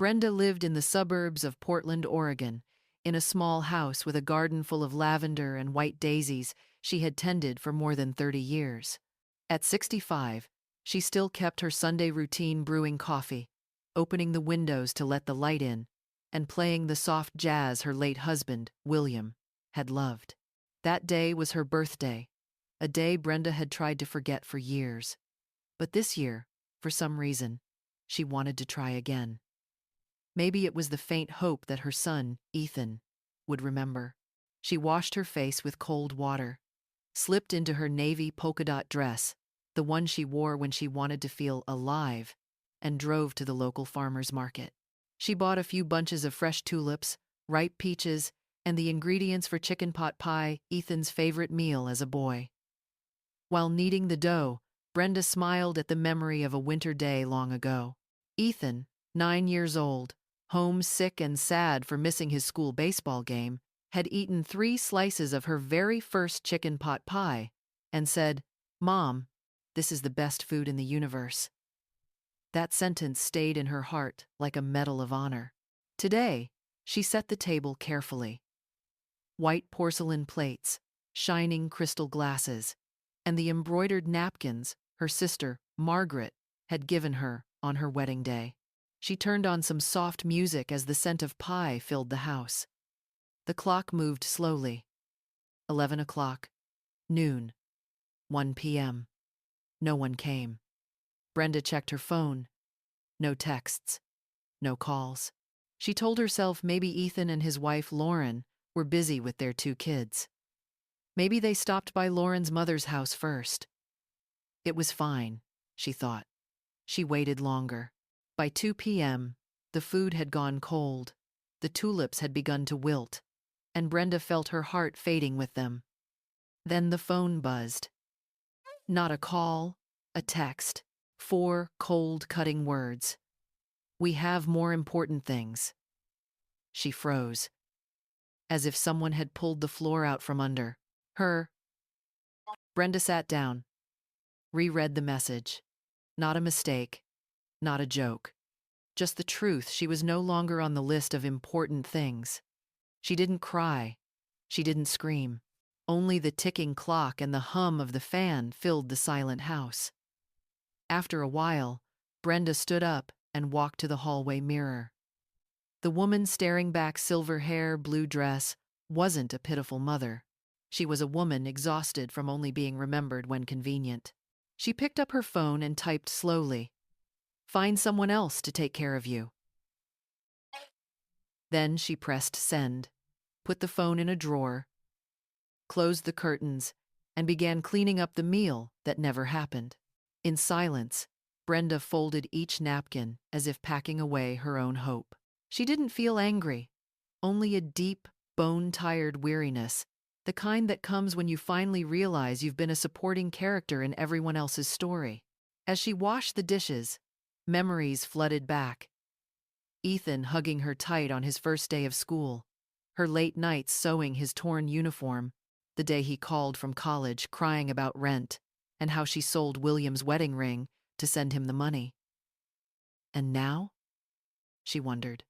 Brenda lived in the suburbs of Portland, Oregon, in a small house with a garden full of lavender and white daisies she had tended for more than 30 years. At 65, she still kept her Sunday routine brewing coffee, opening the windows to let the light in, and playing the soft jazz her late husband, William, had loved. That day was her birthday, a day Brenda had tried to forget for years. But this year, for some reason, she wanted to try again. Maybe it was the faint hope that her son, Ethan, would remember. She washed her face with cold water, slipped into her navy polka dot dress, the one she wore when she wanted to feel alive, and drove to the local farmer's market. She bought a few bunches of fresh tulips, ripe peaches, and the ingredients for chicken pot pie, Ethan's favorite meal as a boy. While kneading the dough, Brenda smiled at the memory of a winter day long ago. Ethan, 9 years old, homesick and sad for missing his school baseball game, had eaten 3 slices of her very first chicken pot pie and said, "Mom, this is the best food in the universe." That sentence stayed in her heart like a medal of honor. Today, she set the table carefully. White porcelain plates, shining crystal glasses, and the embroidered napkins her sister, Margaret, had given her on her wedding day. She turned on some soft music as the scent of pie filled the house. The clock moved slowly. 11 o'clock, noon, 1 p.m. No one came. Brenda checked her phone. No texts. No calls. She told herself maybe Ethan and his wife, Lauren, were busy with their 2 kids. Maybe they stopped by Lauren's mother's house first. It was fine, she thought. She waited longer. By 2 p.m., the food had gone cold, the tulips had begun to wilt, and Brenda felt her heart fading with them. Then the phone buzzed. Not a call, a text, 4 cold, cutting words. "We have more important things." She froze, as if someone had pulled the floor out from under her. Brenda sat down, reread the message. Not a mistake, not a joke. Just the truth. She was no longer on the list of important things. She didn't cry. She didn't scream. Only the ticking clock and the hum of the fan filled the silent house. After a while, Brenda stood up and walked to the hallway mirror. The woman staring back, silver hair, blue dress, wasn't a pitiful mother. She was a woman exhausted from only being remembered when convenient. She picked up her phone and typed slowly, "Find someone else to take care of you." Then she pressed send, put the phone in a drawer, closed the curtains, and began cleaning up the meal that never happened. In silence, Brenda folded each napkin as if packing away her own hope. She didn't feel angry, only a deep, bone-tired weariness, the kind that comes when you finally realize you've been a supporting character in everyone else's story. As she washed the dishes, memories flooded back. Ethan hugging her tight on his first day of school, her late nights sewing his torn uniform, the day he called from college crying about rent, and how she sold William's wedding ring to send him the money. And now? She wondered.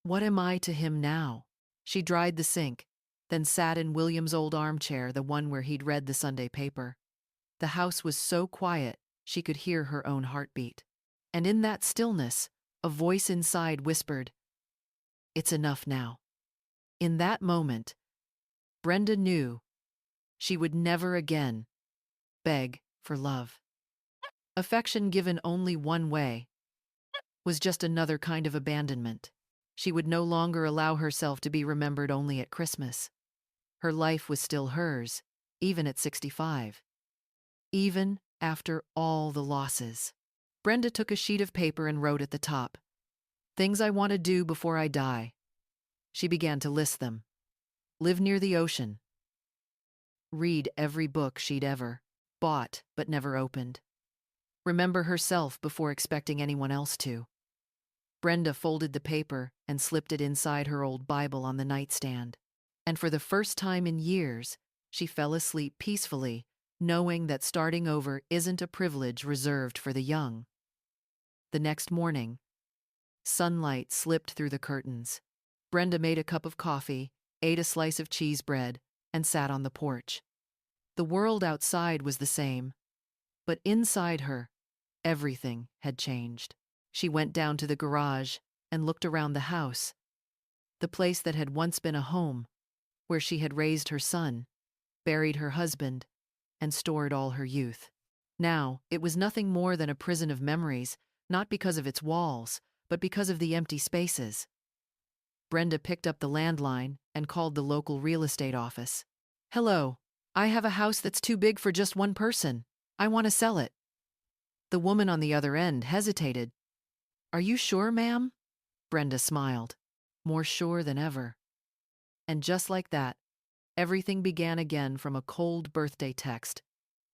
What am I to him now? She dried the sink, then sat in William's old armchair, the one where he'd read the Sunday paper. The house was so quiet she could hear her own heartbeat. And in that stillness, a voice inside whispered, "It's enough now." In that moment, Brenda knew she would never again beg for love. Affection given only one way was just another kind of abandonment. She would no longer allow herself to be remembered only at Christmas. Her life was still hers, even at 65. Even after all the losses. Brenda took a sheet of paper and wrote at the top, "Things I want to do before I die." She began to list them. Live near the ocean. Read every book she'd ever bought but never opened. Remember herself before expecting anyone else to. Brenda folded the paper and slipped it inside her old Bible on the nightstand. And for the first time in years, she fell asleep peacefully, knowing that starting over isn't a privilege reserved for the young. The next morning, Sunlight slipped through the curtains. Brenda made a cup of coffee, ate a slice of cheese bread, and sat on the porch. The world outside was the same, but inside her, everything had changed. She went down to the garage and looked around the house, the place that had once been a home, where she had raised her son, buried her husband, and stored all her youth. Now, it was nothing more than a prison of memories, not because of its walls, but because of the empty spaces. Brenda picked up the landline and called the local real estate office. "Hello, I have a house that's too big for just one person. I want to sell it." The woman on the other end hesitated. "Are you sure, ma'am?" Brenda smiled, more sure than ever. And just like that, everything began again from a cold birthday text,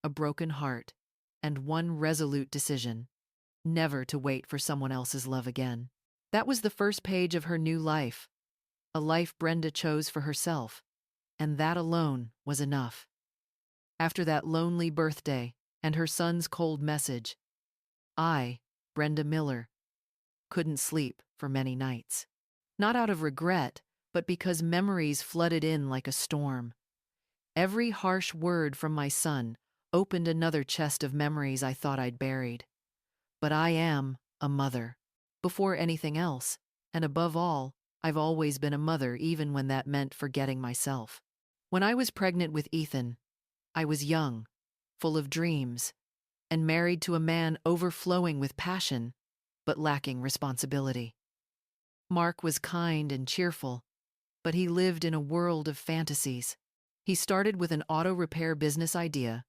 a broken heart, and one resolute decision: never to wait for someone else's love again. That was the first page of her new life, a life Brenda chose for herself, and that alone was enough. After that lonely birthday and her son's cold message, I, Brenda Miller, couldn't sleep for many nights. Not out of regret, but because memories flooded in like a storm. Every harsh word from my son opened another chest of memories I thought I'd buried. But I am a mother, before anything else, and above all, I've always been a mother even when that meant forgetting myself. When I was pregnant with Ethan, I was young, full of dreams, and married to a man overflowing with passion, but lacking responsibility. Mark was kind and cheerful, but he lived in a world of fantasies. He started with an auto repair business idea,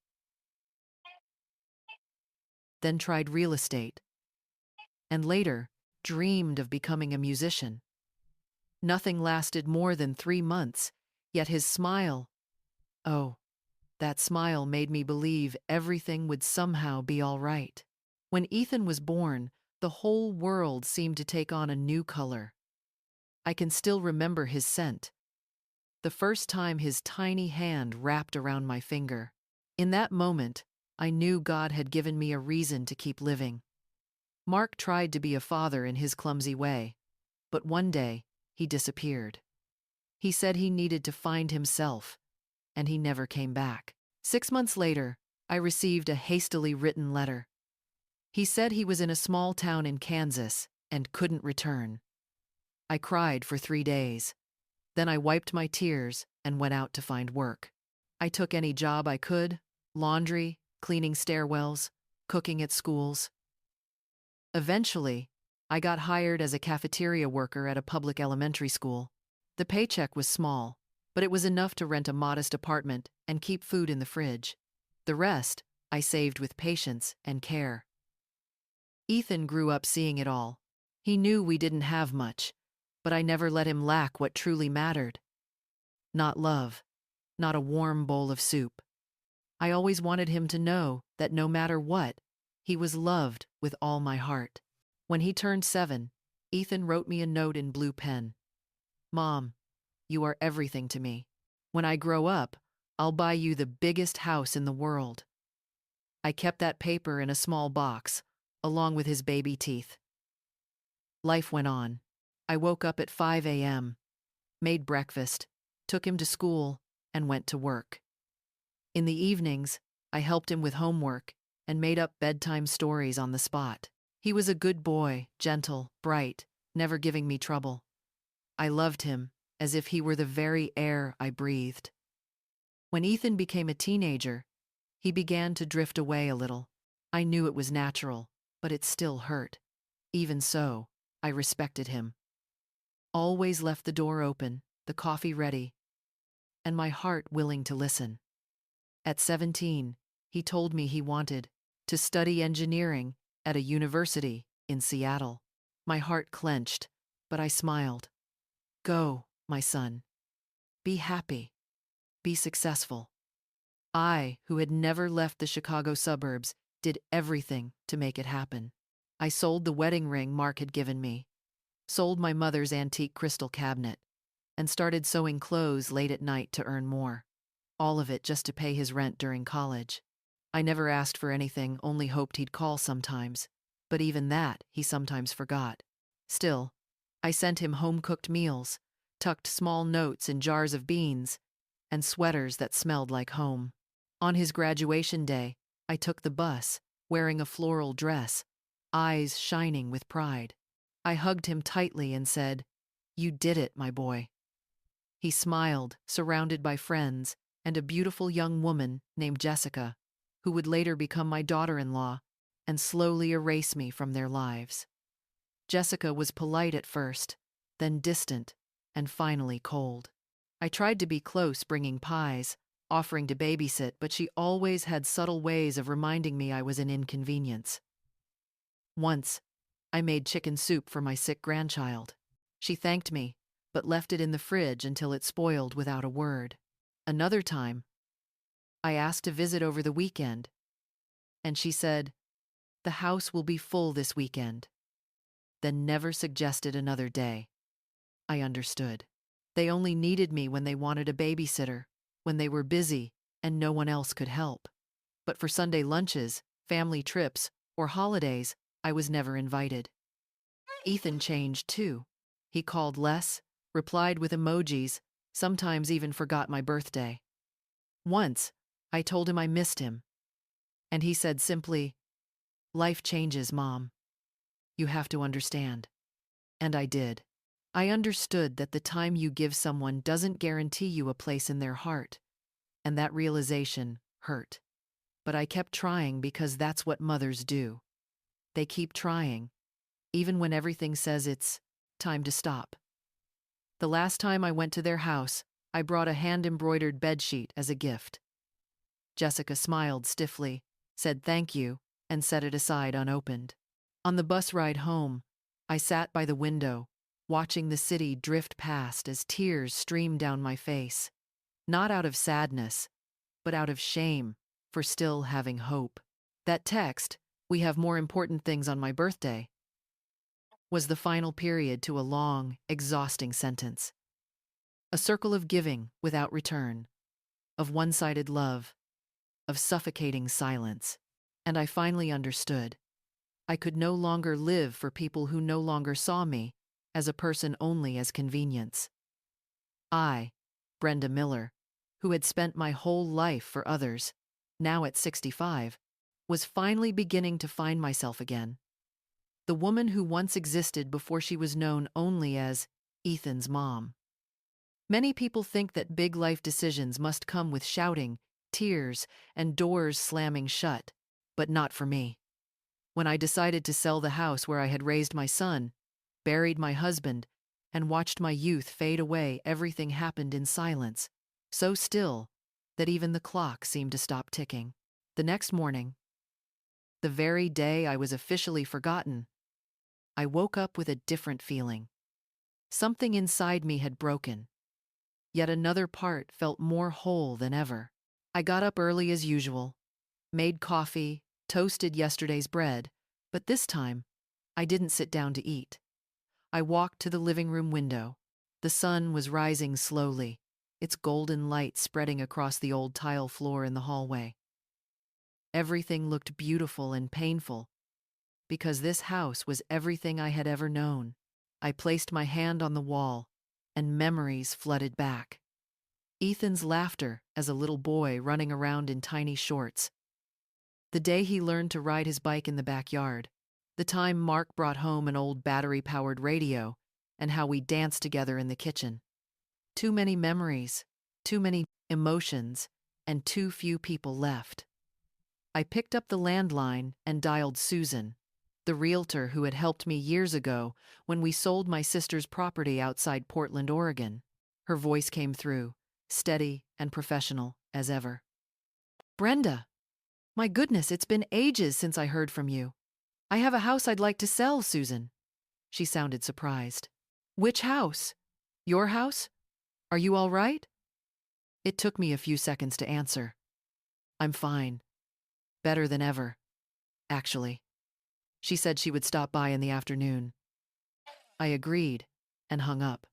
then tried real estate, and later dreamed of becoming a musician. Nothing lasted more than 3 months, yet his smile, oh, that smile made me believe everything would somehow be all right. When Ethan was born, the whole world seemed to take on a new color. I can still remember his scent, the first time his tiny hand wrapped around my finger. In that moment, I knew God had given me a reason to keep living. Mark tried to be a father in his clumsy way, but one day, he disappeared. He said he needed to find himself, and he never came back. 6 months later, I received a hastily written letter. He said he was in a small town in Kansas and couldn't return. I cried for 3 days. Then I wiped my tears and went out to find work. I took any job I could: laundry, cleaning stairwells, cooking at schools. Eventually, I got hired as a cafeteria worker at a public elementary school. The paycheck was small, but it was enough to rent a modest apartment and keep food in the fridge. The rest, I saved with patience and care. Ethan grew up seeing it all. He knew we didn't have much, but I never let him lack what truly mattered. Not love, not a warm bowl of soup. I always wanted him to know that no matter what, he was loved with all my heart. When he turned 7, Ethan wrote me a note in blue pen. "Mom, you are everything to me. When I grow up, I'll buy you the biggest house in the world." I kept that paper in a small box, along with his baby teeth. Life went on. I woke up at 5 a.m., made breakfast, took him to school, and went to work. In the evenings, I helped him with homework and made up bedtime stories on the spot. He was a good boy, gentle, bright, never giving me trouble. I loved him as if he were the very air I breathed. When Ethan became a teenager, he began to drift away a little. I knew it was natural, but it still hurt. Even so, I respected him. Always left the door open, the coffee ready, and my heart willing to listen. At 17, he told me he wanted to study engineering at a university in Seattle. My heart clenched, but I smiled. "Go, my son. Be happy. Be successful." I, who had never left the Chicago suburbs, did everything to make it happen. I sold the wedding ring Mark had given me, sold my mother's antique crystal cabinet, and started sewing clothes late at night to earn more. All of it just to pay his rent during college. I never asked for anything, only hoped he'd call sometimes. But even that, he sometimes forgot. Still, I sent him home-cooked meals, tucked small notes in jars of beans, and sweaters that smelled like home. On his graduation day, I took the bus, wearing a floral dress, eyes shining with pride. I hugged him tightly and said, "You did it, my boy." He smiled, surrounded by friends, and a beautiful young woman named Jessica, who would later become my daughter-in-law and slowly erase me from their lives. Jessica was polite at first, then distant, and finally cold. I tried to be close, bringing pies, offering to babysit, but she always had subtle ways of reminding me I was an inconvenience. Once, I made chicken soup for my sick grandchild. She thanked me, but left it in the fridge until it spoiled without a word. Another time, I asked to visit over the weekend, and she said, "The house will be full this weekend," then never suggested another day. I understood. They only needed me when they wanted a babysitter, when they were busy and no one else could help. But for Sunday lunches, family trips, or holidays, I was never invited. Ethan changed too. He called less, replied with emojis, sometimes even forgot my birthday. Once, I told him I missed him, and he said simply, "Life changes, Mom. You have to understand." And I did. I understood that the time you give someone doesn't guarantee you a place in their heart, and that realization hurt. But I kept trying because that's what mothers do. They keep trying, even when everything says it's time to stop. The last time I went to their house, I brought a hand-embroidered bedsheet as a gift. Jessica smiled stiffly, said thank you, and set it aside unopened. On the bus ride home, I sat by the window, watching the city drift past as tears streamed down my face. Not out of sadness, but out of shame for still having hope. That text, "We have more important things on my birthday," was the final period to a long, exhausting sentence. A circle of giving without return, of one-sided love, of suffocating silence. And I finally understood. I could no longer live for people who no longer saw me as a person only as convenience. I, Brenda Miller, who had spent my whole life for others, now at 65, was finally beginning to find myself again. The woman who once existed before she was known only as Ethan's mom. Many people think that big life decisions must come with shouting, tears, and doors slamming shut, but not for me. When I decided to sell the house where I had raised my son, buried my husband, and watched my youth fade away, everything happened in silence, so still that even the clock seemed to stop ticking. The next morning, the very day I was officially forgotten, I woke up with a different feeling. Something inside me had broken, yet another part felt more whole than ever. I got up early as usual, made coffee, toasted yesterday's bread, but this time, I didn't sit down to eat. I walked to the living room window. The sun was rising slowly, its golden light spreading across the old tile floor in the hallway. Everything looked beautiful and painful, because this house was everything I had ever known. I placed my hand on the wall, and memories flooded back. Ethan's laughter as a little boy running around in tiny shorts. The day he learned to ride his bike in the backyard. The time Mark brought home an old battery-powered radio, and how we danced together in the kitchen. Too many memories, too many emotions, and too few people left. I picked up the landline and dialed Susan, the realtor who had helped me years ago when we sold my sister's property outside Portland, Oregon. Her voice came through, steady and professional as ever. "Brenda, my goodness, it's been ages since I heard from you. I have a house I'd like to sell, Susan." She sounded surprised. "Which house? Your house? Are you all right?" It took me a few seconds to answer. "I'm fine. Better than ever, actually." She said she would stop by in the afternoon. I agreed and hung up.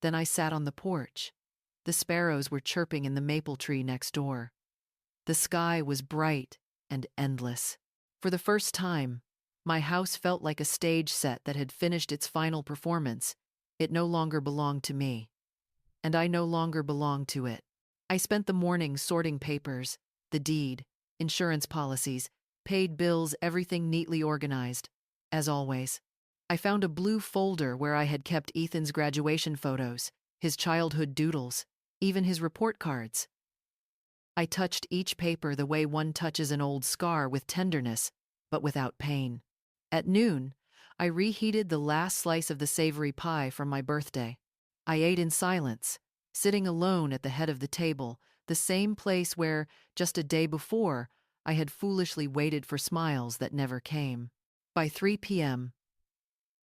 Then I sat on the porch. The sparrows were chirping in the maple tree next door. The sky was bright and endless. For the first time, My house felt like a stage set that had finished its final performance. It no longer belonged to me, and I no longer belonged to it. I spent the morning sorting papers, the deed, insurance policies, paid bills, everything neatly organized, as always. I found a blue folder where I had kept Ethan's graduation photos, his childhood doodles, even his report cards. I touched each paper the way one touches an old scar, with tenderness, but without pain. At noon, I reheated the last slice of the savory pie from my birthday. I ate in silence, sitting alone at the head of the table, the same place where, just a day before, I had foolishly waited for smiles that never came. By 3 p.m.,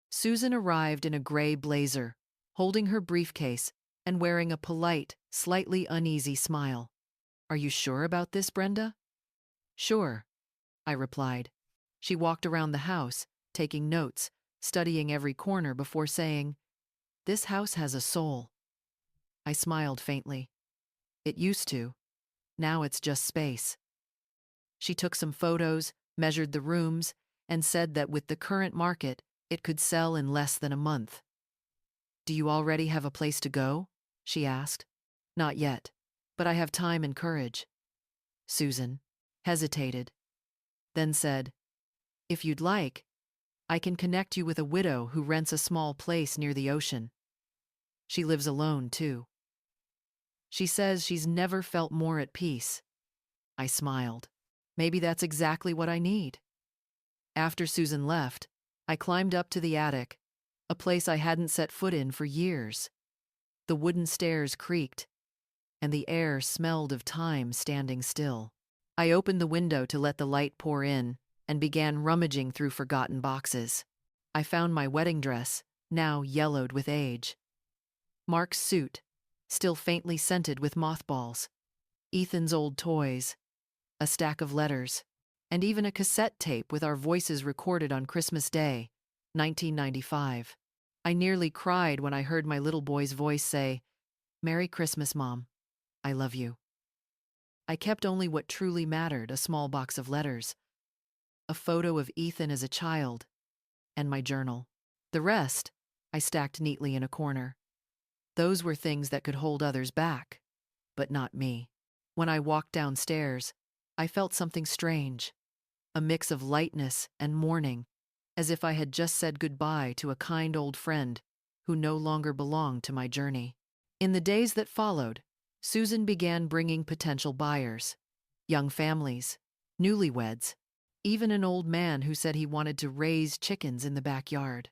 Susan arrived in a gray blazer, holding her briefcase and wearing a polite, slightly uneasy smile. "Are you sure about this, Brenda?" "Sure," I replied. She walked around the house, taking notes, studying every corner before saying, "This house has a soul." I smiled faintly. "It used to. Now it's just space." She took some photos, measured the rooms, and said that with the current market, it could sell in less than a month. "Do you already have a place to go?" she asked. "Not yet, but I have time and courage." Susan hesitated, then said, "If you'd like, I can connect you with a widow who rents a small place near the ocean. She lives alone, too. She says she's never felt more at peace." I smiled. Maybe that's exactly what I need. After Susan left, I climbed up to the attic, a place I hadn't set foot in for years. The wooden stairs creaked, and the air smelled of time standing still. I opened the window to let the light pour in and began rummaging through forgotten boxes. I found my wedding dress, now yellowed with age. Mark's suit, still faintly scented with mothballs. Ethan's old toys. A stack of letters. And even a cassette tape with our voices recorded on Christmas Day, 1995. I nearly cried when I heard my little boy's voice say, "Merry Christmas, Mom. I love you." I kept only what truly mattered, a small box of letters, a photo of Ethan as a child, and my journal. The rest, I stacked neatly in a corner. Those were things that could hold others back, but not me. When I walked downstairs, I felt something strange, a mix of lightness and mourning, as if I had just said goodbye to a kind old friend who no longer belonged to my journey. In the days that followed, Susan began bringing potential buyers, young families, newlyweds, even an old man who said he wanted to raise chickens in the backyard.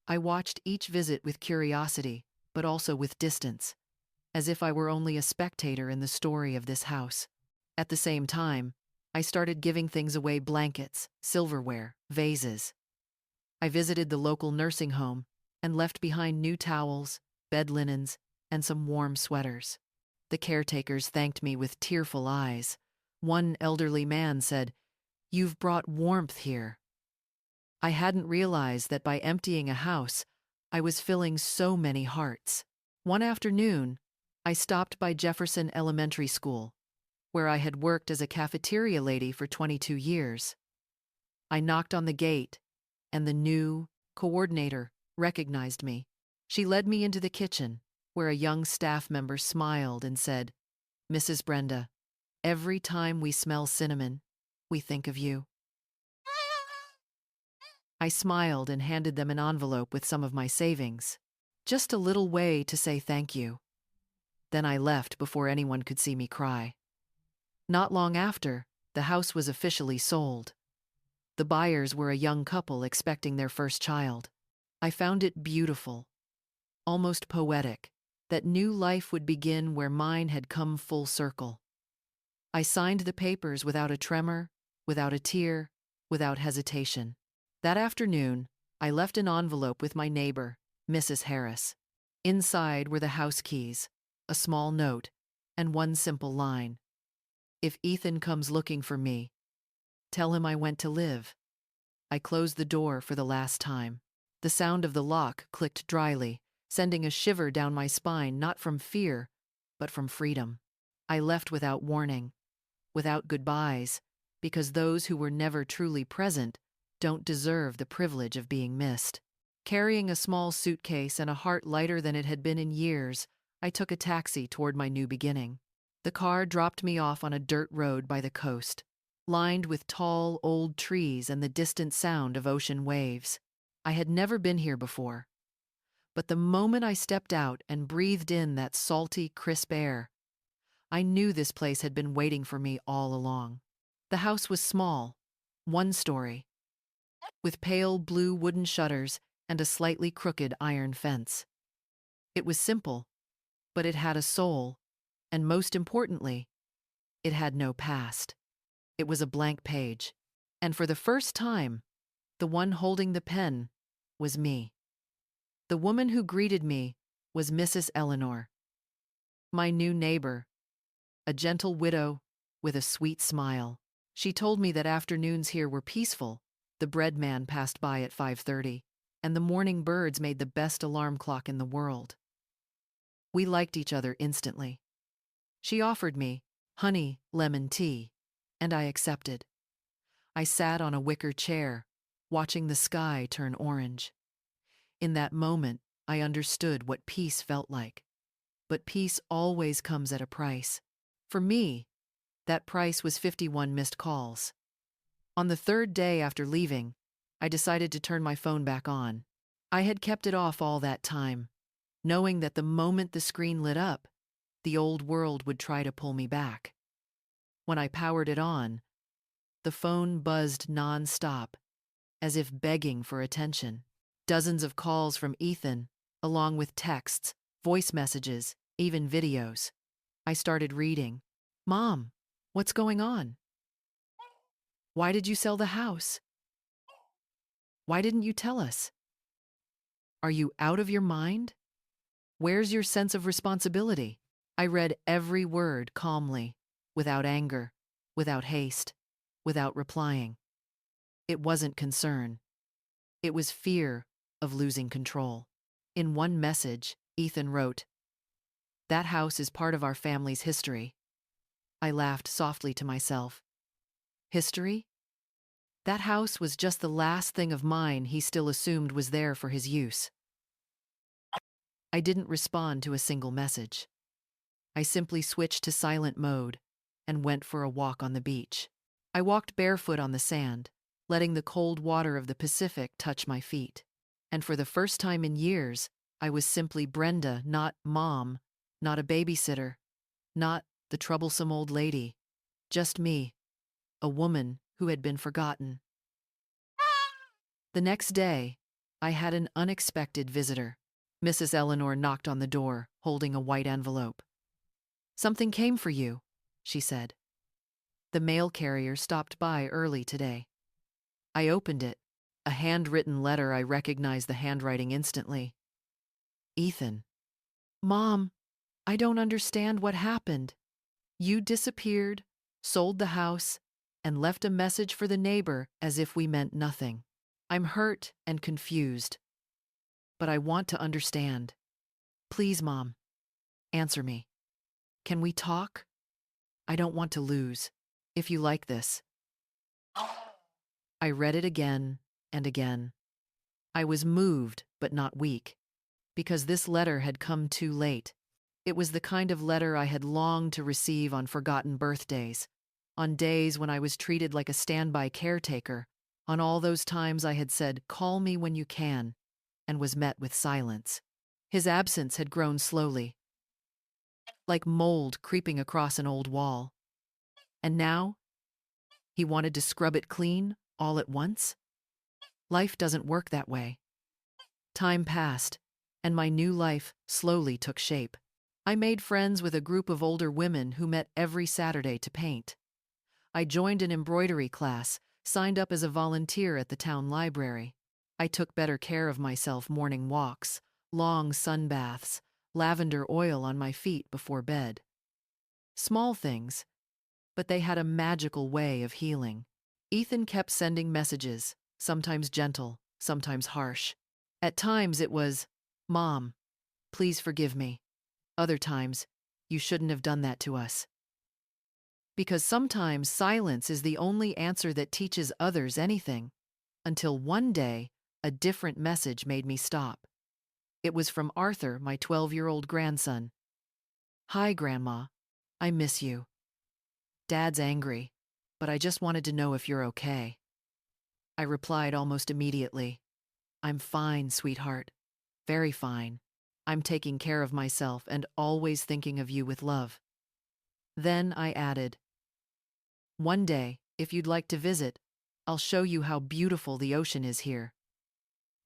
I watched each visit with curiosity, but also with distance, as if I were only a spectator in the story of this house. At the same time, I started giving things away: blankets, silverware, vases. I visited the local nursing home and left behind new towels, bed linens, and some warm sweaters. The caretakers thanked me with tearful eyes. One elderly man said, "You've brought warmth here." I hadn't realized that by emptying a house, I was filling so many hearts. One afternoon, I stopped by Jefferson Elementary School, where I had worked as a cafeteria lady for 22 years. I knocked on the gate, and the new coordinator recognized me. She led me into the kitchen, where a young staff member smiled and said, "Mrs. Brenda, every time we smell cinnamon, we think of you." I smiled and handed them an envelope with some of my savings. Just a little way to say thank you. Then I left before anyone could see me cry. Not long after, the house was officially sold. The buyers were a young couple expecting their first child. I found it beautiful, almost poetic, that new life would begin where mine had come full circle. I signed the papers without a tremor, without a tear, without hesitation. That afternoon, I left an envelope with my neighbor, Mrs. Harris. Inside were the house keys, a small note, and one simple line: "If Ethan comes looking for me, tell him I went to live." I closed the door for the last time. The sound of the lock clicked dryly, sending a shiver down my spine, not from fear, but from freedom. I left without warning, without goodbyes, because those who were never truly present don't deserve the privilege of being missed. Carrying a small suitcase and a heart lighter than it had been in years, I took a taxi toward my new beginning. The car dropped me off on a dirt road by the coast, lined with tall, old trees and the distant sound of ocean waves. I had never been here before, but the moment I stepped out and breathed in that salty, crisp air, I knew this place had been waiting for me all along. The house was small, one story, with pale blue wooden shutters and a slightly crooked iron fence. It was simple, but it had a soul, and most importantly, it had no past. It was a blank page, and for the first time, the one holding the pen was me. The woman who greeted me was Mrs. Eleanor, my new neighbor, a gentle widow with a sweet smile. She told me that afternoons here were peaceful. The bread man passed by at 5:30, and the morning birds made the best alarm clock in the world. We liked each other instantly. She offered me honey lemon tea, and I accepted. I sat on a wicker chair, watching the sky turn orange. In that moment, I understood what peace felt like. But peace always comes at a price. For me, that price was 51 missed calls. On the third day after leaving, I decided to turn my phone back on. I had kept it off all that time, knowing that the moment the screen lit up, the old world would try to pull me back. When I powered it on, the phone buzzed non-stop, as if begging for attention. Dozens of calls from Ethan, along with texts, voice messages, even videos. I started reading. Mom, what's going on? Why did you sell the house? Why didn't you tell us? Are you out of your mind? Where's your sense of responsibility? I read every word calmly, without anger, without haste, without replying. It wasn't concern. It was fear of losing control. In one message, Ethan wrote, "That house is part of our family's history." I laughed softly to myself. History? That house was just the last thing of mine he still assumed was there for his use. I didn't respond to a single message. I simply switched to silent mode and went for a walk on the beach. I walked barefoot on the sand, letting the cold water of the Pacific touch my feet. And for the first time in years, I was simply Brenda, not Mom, not a babysitter, not the troublesome old lady. Just me, a woman who had been forgotten. The next day, I had an unexpected visitor. Mrs. Eleanor knocked on the door, holding a white envelope. "Something came for you," she said. "The mail carrier stopped by early today." I opened it, a handwritten letter. I recognized the handwriting instantly. Ethan. "Mom, I don't understand what happened. You disappeared, sold the house, and left a message for the neighbor as if we meant nothing. I'm hurt and confused, but I want to understand. Please, Mom, answer me. Can we talk? I don't want to lose. If you like this." I read it again and again. I was moved, but not weak, because this letter had come too late. It was the kind of letter I had longed to receive on forgotten birthdays, on days when I was treated like a standby caretaker, on all those times I had said, "Call me when you can," and was met with silence. His absence had grown slowly, like mold creeping across an old wall. And now, he wanted to scrub it clean all at once? Life doesn't work that way. Time passed, and my new life slowly took shape. I made friends with a group of older women who met every Saturday to paint. I joined an embroidery class, signed up as a volunteer at the town library. I took better care of myself: morning walks, long sun baths, lavender oil on my feet before bed. Small things, but they had a magical way of healing. Ethan kept sending messages, sometimes gentle, sometimes harsh. At times it was, "Mom, please forgive me." Other times, "You shouldn't have done that to us." Because sometimes silence is the only answer that teaches others anything. Until one day, a different message made me stop. It was from Arthur, my 12-year-old grandson. "Hi, Grandma. I miss you. Dad's angry, but I just wanted to know if you're okay." I replied almost immediately, "I'm fine, sweetheart. Very fine. I'm taking care of myself and always thinking of you with love." Then I added, "One day, if you'd like to visit, I'll show you how beautiful the ocean is here."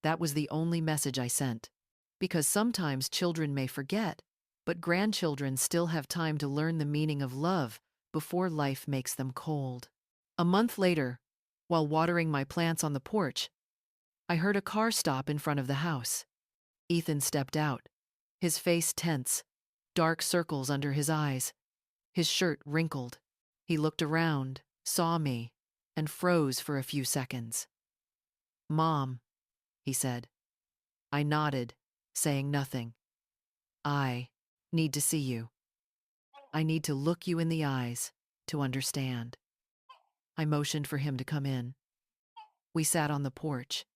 That was the only message I sent. Because sometimes children may forget, but grandchildren still have time to learn the meaning of love before life makes them cold. A month later, while watering my plants on the porch, I heard a car stop in front of the house. Ethan stepped out, his face tense, dark circles under his eyes, his shirt wrinkled. He looked around, saw me, and froze for a few seconds. "Mom," he said. I nodded, saying nothing. "I need to see you. I need to look you in the eyes to understand." I motioned for him to come in. We sat on the porch.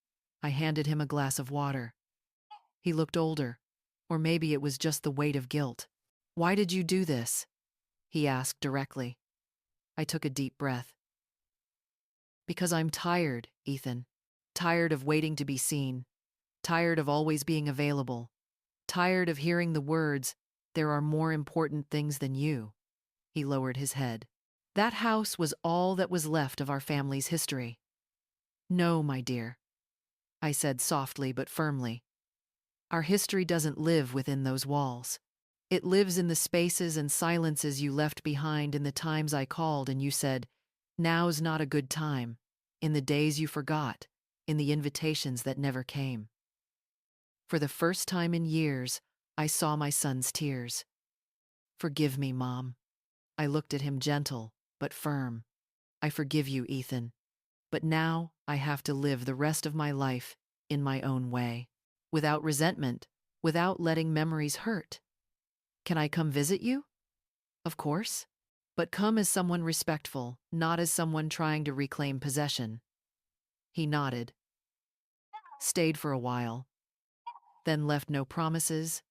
I handed him a glass of water. He looked older, or maybe it was just the weight of guilt. "Why did you do this?" he asked directly. I took a deep breath. "Because I'm tired, Ethan. Tired of waiting to be seen. Tired of always being available. Tired of hearing the words, 'There are more important things than you.'" He lowered his head. "That house was all that was left of our family's history." "No, my dear," I said softly but firmly. "Our history doesn't live within those walls. It lives in the spaces and silences you left behind in the times I called and you said, 'Now's not a good time,' in the days you forgot, in the invitations that never came." For the first time in years, I saw my son's tears. "Forgive me, Mom." I looked at him gentle, but firm. "I forgive you, Ethan. But now I have to live the rest of my life in my own way, without resentment, without letting memories hurt. Can I come visit you?" "Of course. But come as someone respectful, not as someone trying to reclaim possession." He nodded, stayed for a while, then left no promises,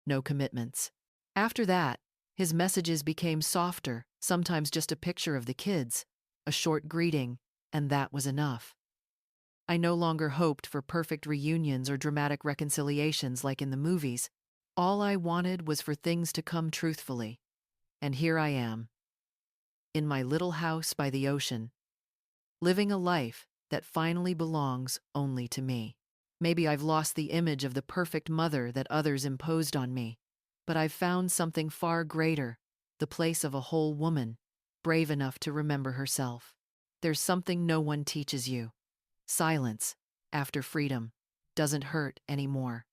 no commitments. After that, his messages became softer, sometimes just a picture of the kids, a short greeting, and that was enough. I no longer hoped for perfect reunions or dramatic reconciliations like in the movies. All I wanted was for things to come truthfully. And here I am, in my little house by the ocean, living a life that finally belongs only to me. Maybe I've lost the image of the perfect mother that others imposed on me, but I've found something far greater, the place of a whole woman, brave enough to remember herself. There's something no one teaches you. Silence, after freedom, doesn't hurt anymore.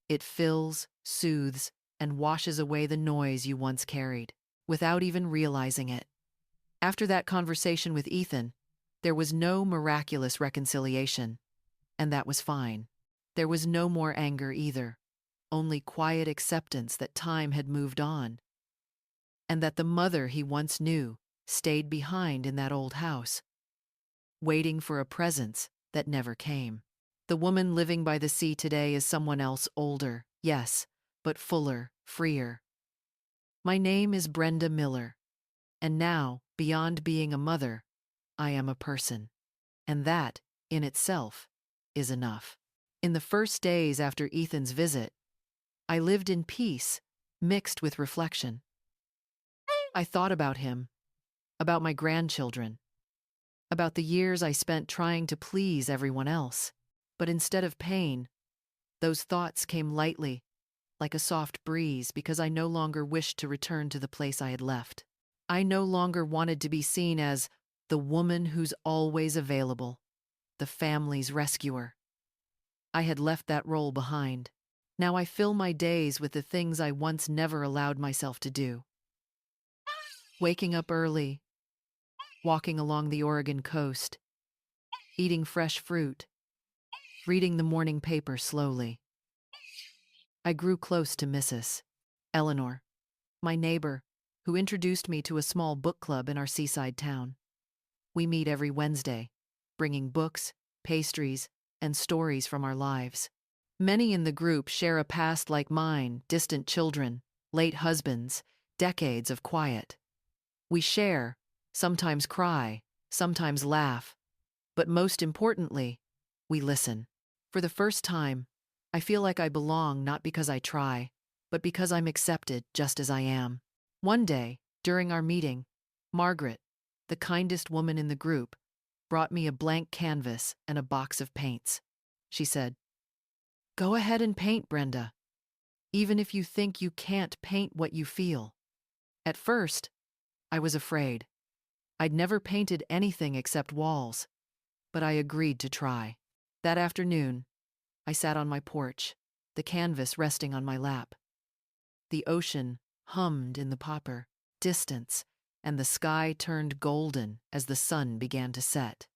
It fills, soothes, and washes away the noise you once carried, without even realizing it. After that conversation with Ethan, there was no miraculous reconciliation, and that was fine. There was no more anger either, only quiet acceptance that time had moved on, and that the mother he once knew stayed behind in that old house, waiting for a presence that never came. The woman living by the sea today is someone else older, yes, but fuller, freer. My name is Brenda Miller, and now, beyond being a mother, I am a person. And that, in itself, is enough. In the first days after Ethan's visit, I lived in peace, mixed with reflection. I thought about him, about my grandchildren, about the years I spent trying to please everyone else. But instead of pain, those thoughts came lightly, like a soft breeze, because I no longer wished to return to the place I had left. I no longer wanted to be seen as the woman who's always available, the family's rescuer. I had left that role behind. Now I fill my days with the things I once never allowed myself to do. Waking up early, walking along the Oregon coast, eating fresh fruit, reading the morning paper slowly. I grew close to Mrs. Eleanor, my neighbor, who introduced me to a small book club in our seaside town. We meet every Wednesday, bringing books, pastries, and stories from our lives. Many in the group share a past like mine, distant children, late husbands, decades of quiet. We share, sometimes cry, sometimes laugh, but most importantly, we listen. For the first time, I feel like I belong not because I try, but because I'm accepted just as I am. One day, during our meeting, Margaret, the kindest woman in the group, brought me a blank canvas and a box of paints. She said, "Go ahead and paint, Brenda, even if you think you can't paint what you feel." At first, I was afraid. I'd never painted anything except walls, but I agreed to try. That afternoon, I sat on my porch, the canvas resting on my lap. The ocean hummed in the popper distance, and the sky turned golden as the sun began to set.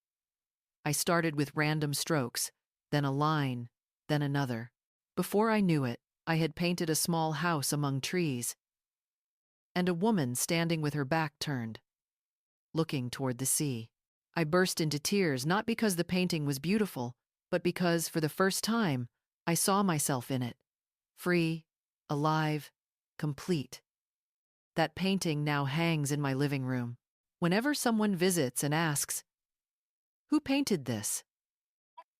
I started with random strokes, then a line, then another. Before I knew it, I had painted a small house among trees, and a woman standing with her back turned, looking toward the sea. I burst into tears, not because the painting was beautiful, but because, for the first time, I saw myself in it. Free, alive, complete. That painting now hangs in my living room. Whenever someone visits and asks, "Who painted this?"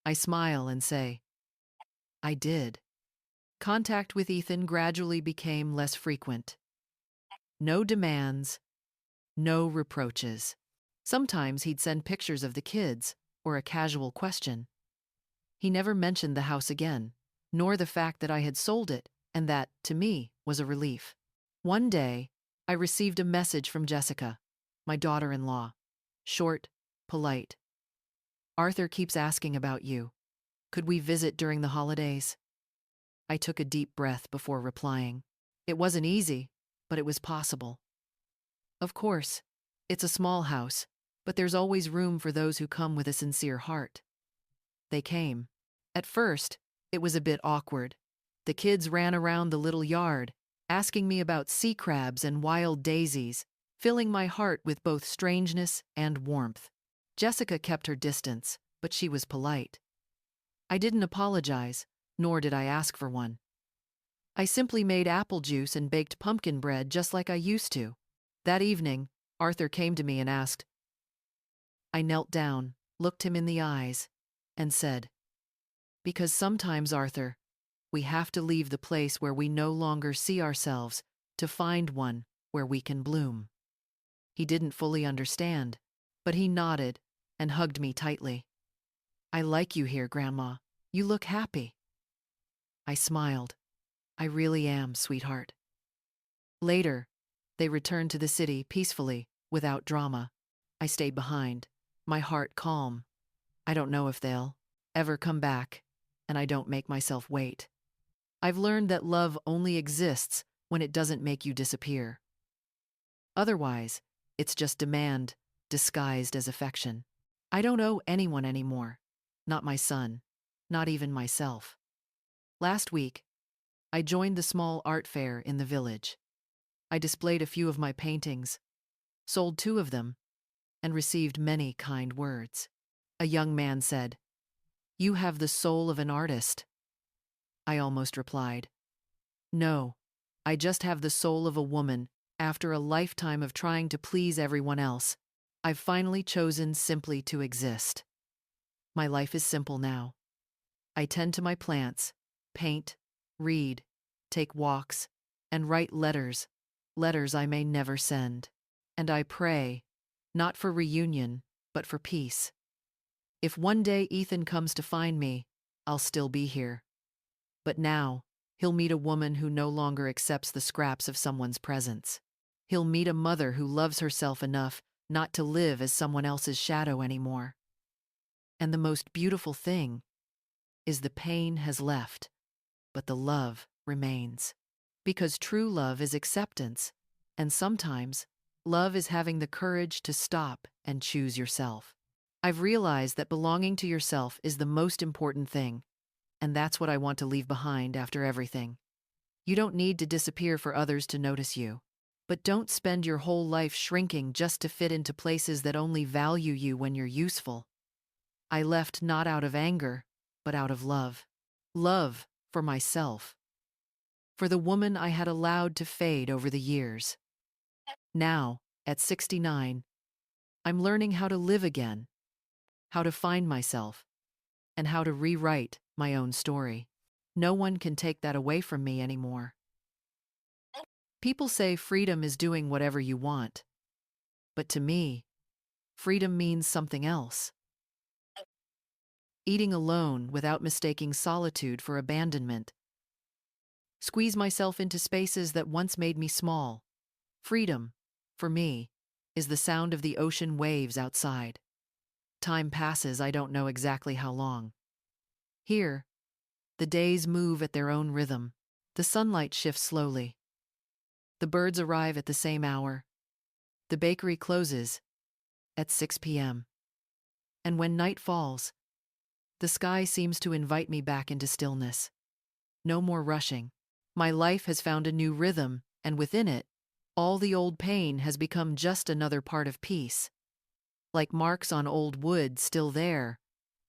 I smile and say, "I did." Contact with Ethan gradually became less frequent. No demands, no reproaches. Sometimes he'd send pictures of the kids or a casual question. He never mentioned the house again, nor the fact that I had sold it, and that, to me, was a relief. One day, I received a message from Jessica, my daughter-in-law. Short, polite. "Arthur keeps asking about you. Could we visit during the holidays?" I took a deep breath before replying. It wasn't easy, but it was possible. Of course, it's a small house, but there's always room for those who come with a sincere heart. They came. At first, it was a bit awkward. The kids ran around the little yard, asking me about sea crabs and wild daisies, filling my heart with both strangeness and warmth. Jessica kept her distance, but she was polite. I didn't apologize, nor did I ask for one. I simply made apple juice and baked pumpkin bread just like I used to. That evening, Arthur came to me and asked. I knelt down, looked him in the eyes, and said, "Because sometimes, Arthur, we have to leave the place where we no longer see ourselves to find one where we can bloom." He didn't fully understand, but he nodded and hugged me tightly. "I like you here, Grandma. You look happy." I smiled. "I really am, sweetheart." Later, they returned to the city peacefully, without drama. I stayed behind, my heart calm. I don't know if they'll ever come back, and I don't make myself wait. I've learned that love only exists when it doesn't make you disappear. Otherwise, it's just demand disguised as affection. I don't owe anyone anymore. Not my son, not even myself. Last week, I joined the small art fair in the village. I displayed a few of my paintings, sold 2 of them, and received many kind words. A young man said, "You have the soul of an artist." I almost replied, "No, I just have the soul of a woman. After a lifetime of trying to please everyone else, I've finally chosen simply to exist. My life is simple now. I tend to my plants, paint, read, take walks, and write letters I may never send. And I pray, not for reunion, but for peace. If one day Ethan comes to find me, I'll still be here. But now, he'll meet a woman who no longer accepts the scraps of someone's presence. He'll meet a mother who loves herself enough not to live as someone else's shadow anymore. And the most beautiful thing is the pain has left, but the love remains. Because true love is acceptance, and sometimes love is having the courage to stop and choose yourself. I've realized that belonging to yourself is the most important thing, and that's what I want to leave behind after everything. You don't need to disappear for others to notice you, but don't spend your whole life shrinking just to fit into places that only value you when you're useful. I left not out of anger, but out of love. Love for myself, for the woman I had allowed to fade over the years. Now, at 69, I'm learning how to live again, how to find myself, and how to rewrite my own story. No one can take that away from me anymore. People say freedom is doing whatever you want, but to me, freedom means something else. Eating alone without mistaking solitude for abandonment. Squeeze myself into spaces that once made me small. Freedom, for me, is the sound of the ocean waves outside. Time passes, I don't know exactly how long. Here, the days move at their own rhythm. The sunlight shifts slowly. The birds arrive at the same hour. The bakery closes at 6 p.m. And when night falls, the sky seems to invite me back into stillness. No more rushing. My life has found a new rhythm, and within it, all the old pain has become just another part of peace. Like marks on old wood, still there,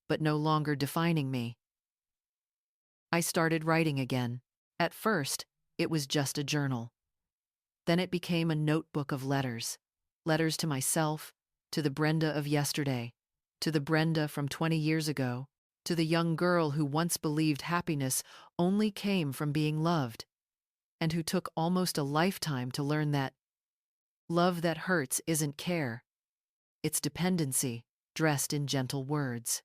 but no longer defining me. I started writing again. At first, it was just a journal. Then it became a notebook of letters. Letters to myself, to the Brenda of yesterday, to the Brenda from 20 years ago, to the young girl who once believed happiness only came from being loved, and who took almost a lifetime to learn that love that hurts isn't care. It's dependency, dressed in gentle words.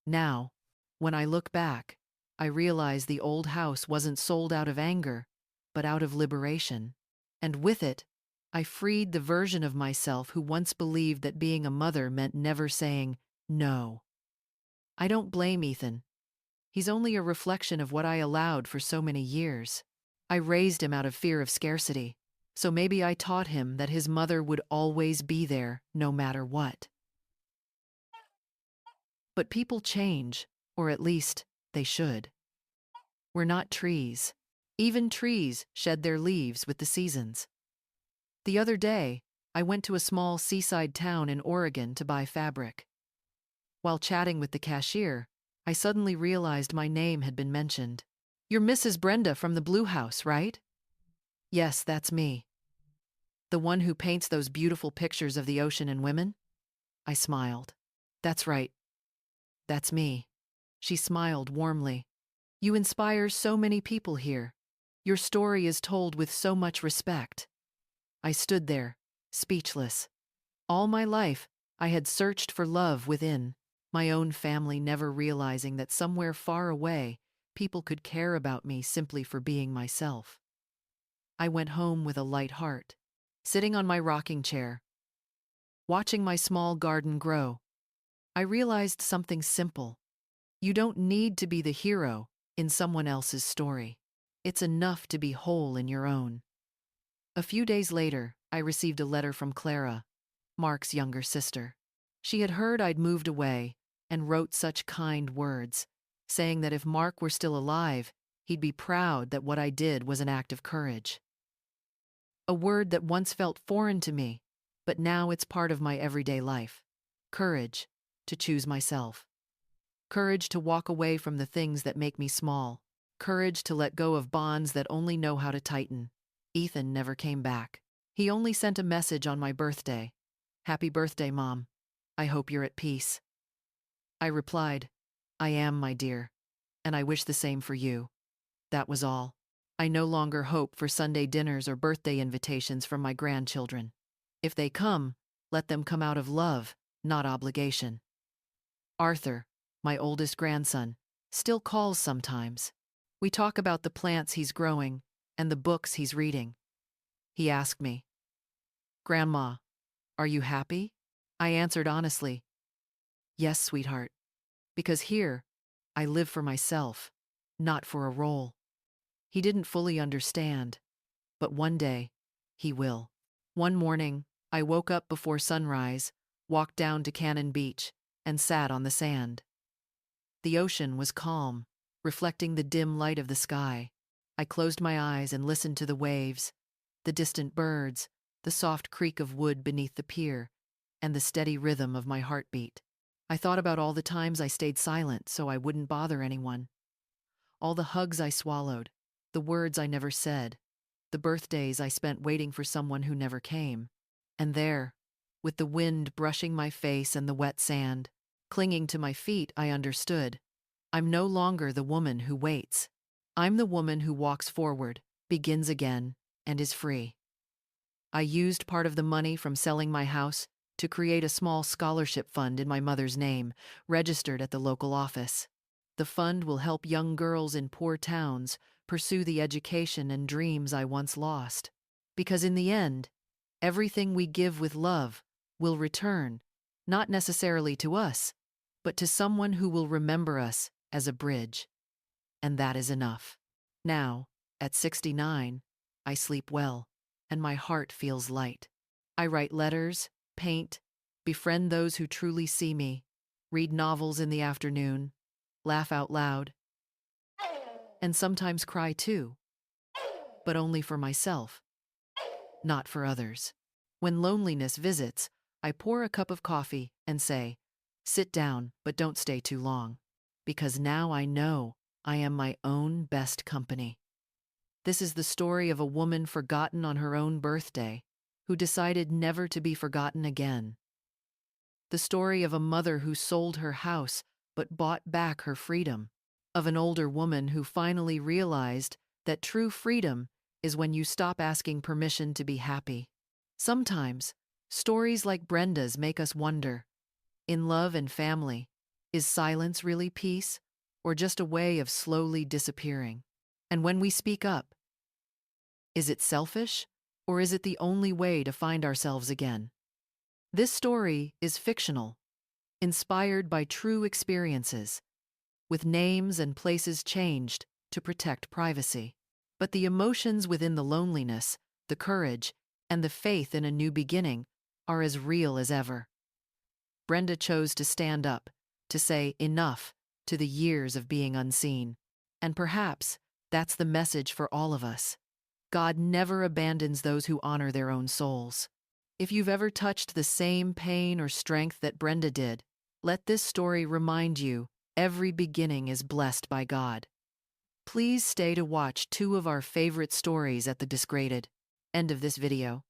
Now, when I look back, I realize the old house wasn't sold out of anger, but out of liberation. And with it, I freed the version of myself who once believed that being a mother meant never saying no. I don't blame Ethan. He's only a reflection of what I allowed for so many years. I raised him out of fear of scarcity, so maybe I taught him that his mother would always be there, no matter what. But people change, or at least, they should. We're not trees. Even trees shed their leaves with the seasons. The other day, I went to a small seaside town in Oregon to buy fabric. While chatting with the cashier, I suddenly realized my name had been mentioned. "You're Mrs. Brenda from the Blue House, right?" "Yes, that's me." "The one who paints those beautiful pictures of the ocean and women?" I smiled. "That's right. That's me." She smiled warmly. "You inspire so many people here. Your story is told with so much respect." I stood there, speechless. All my life, I had searched for love within, my own family never realizing that somewhere far away, people could care about me simply for being myself. I went home with a light heart, sitting on my rocking chair, watching my small garden grow. I realized something simple. You don't need to be the hero in someone else's story. It's enough to be whole in your own. A few days later, I received a letter from Clara, Mark's younger sister. She had heard I'd moved away and wrote such kind words, saying that if Mark were still alive, he'd be proud that what I did was an act of courage. A word that once felt foreign to me, but now it's part of my everyday life. Courage to choose myself. Courage to walk away from the things that make me small. Courage to let go of bonds that only know how to tighten. Ethan never came back. He only sent a message on my birthday. "Happy birthday, Mom. I hope you're at peace." I replied, "I am, my dear, and I wish the same for you." That was all. I no longer hope for Sunday dinners or birthday invitations from my grandchildren. If they come, let them come out of love, not obligation. Arthur, my oldest grandson, still calls sometimes. We talk about the plants he's growing and the books he's reading. He asked me, "Grandma, are you happy?" I answered honestly, "Yes, sweetheart, because here, I live for myself, not for a role." He didn't fully understand, but one day, he will. One morning, I woke up before sunrise, walked down to Cannon Beach, and sat on the sand. The ocean was calm, reflecting the dim light of the sky. I closed my eyes and listened to the waves, the distant birds, the soft creak of wood beneath the pier, and the steady rhythm of my heartbeat. I thought about all the times I stayed silent so I wouldn't bother anyone, all the hugs I swallowed, the words I never said, the birthdays I spent waiting for someone who never came. And there, with the wind brushing my face and the wet sand, clinging to my feet, I understood. I'm no longer the woman who waits. I'm the woman who walks forward, begins again, and is free. I used part of the money from selling my house to create a small scholarship fund in my mother's name, registered at the local office. The fund will help young girls in poor towns pursue the education and dreams I once lost. Because in the end, everything we give with love will return, not necessarily to us, but to someone who will remember us as a bridge. And that is enough. Now, at 69, I sleep well, and my heart feels light. I write letters, paint, befriend those who truly see me, read novels in the afternoon, laugh out loud, and sometimes cry too, but only for myself, not for others. When loneliness visits, I pour a cup of coffee and say, "Sit down, but don't stay too long," because now I know I am my own best company. This is the story of a woman forgotten on her own birthday, who decided never to be forgotten again. The story of a mother who sold her house but bought back her freedom. Of an older woman who finally realized that true freedom is when you stop asking permission to be happy. Sometimes, stories like Brenda's make us wonder, in love and family, is silence really peace, or just a way of slowly disappearing? And when we speak up, is it selfish, or is it the only way to find ourselves again? This story is fictional, inspired by true experiences, with names and places changed to protect privacy. But the emotions within the loneliness, the courage, and the faith in a new beginning are as real as ever. Brenda chose to stand up, to say enough to the years of being unseen. And perhaps that's the message for all of us. God never abandons those who honor their own souls. If you've ever touched the same pain or strength that Brenda did, let this story remind you every beginning is blessed by God. Please stay to watch two of our favorite stories at the Disgraded end of this video.